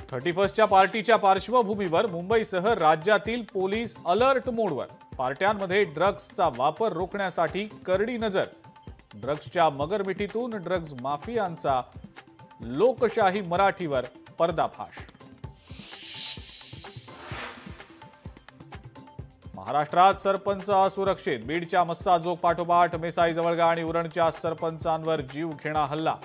31च्या पार्टीच्या पार्श्वभूमीवर मुंबईसह राज्यातील पोलीस अलर्ट मोडवर. पार्ट्यांमध्ये ड्रग्जचा वापर रोखण्यासाठी करडी नजर. ड्रग्जच्या मगरमिठीतून ड्रग्ज माफियांचा लोकशाही मराठीवर पर्दाफाश. महाराष्ट्रात सरपंच असुरक्षित. बीडच्या मस्साजोग पाठोपाठ मेसाई जवळगा आणि उरणच्या सरपंचांवर जीवघेणा हल्ला.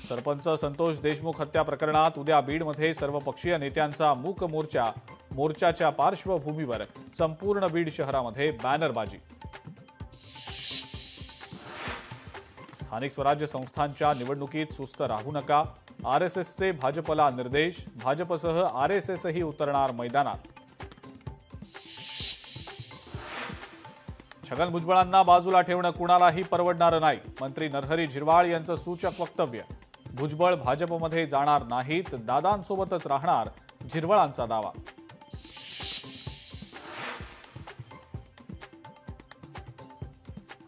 सरपंच संतोष देशमुख हत्या प्रकरणात उद्या बीडमध्ये सर्वपक्षीय नेत्यांचा मूक मोर्चा. मोर्चाच्या पार्श्वभूमीवर संपूर्ण बीड शहरामध्ये बॅनरबाजी. स्थानिक स्वराज्य संस्थांच्या निवडणुकीत सुस्त राहू नका. आरएसएसचे भाजपला निर्देश. भाजपसह आरएसएसही उतरणार मैदानात. छगन भुजबळांना बाजूला ठेवणं कुणालाही परवडणारं नाही. मंत्री नरहरी झिरवाळ यांचं सूचक वक्तव्य. भुजबळ भाजपमध्ये जाणार नाहीत, दादांसोबतच राहणार, झिरवाळांचा दावा.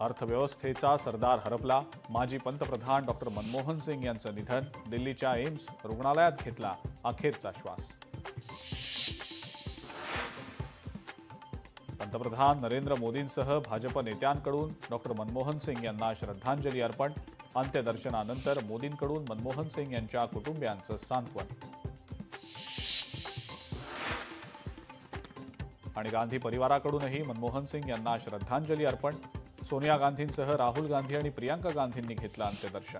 अर्थव्यवस्थेचा सरदार हरपला. माजी पंतप्रधान डॉक्टर मनमोहन सिंग यांचं निधन. दिल्लीच्या एम्स रुग्णालयात घेतला अखेरचा श्वास. पंतप्रधान नरेंद्र मोदींसह भाजप नेत्यांकडून डॉक्टर मनमोहन सिंग यांना श्रद्धांजली अर्पण. अंत्यदर्शनानंतर मोदींकडून मनमोहन सिंग यांच्या कुटुंबियांचं सांत्वन. आणि गांधी परिवाराकडूनही मनमोहन सिंग यांना श्रद्धांजली अर्पण. सोनिया गांधींसह राहुल गांधी आणि प्रियांका गांधींनी घेतलं अंत्यदर्शन.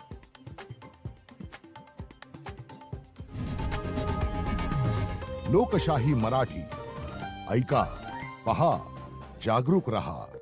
लोकशाही मराठी ऐका, पहा, जागरूक रहा.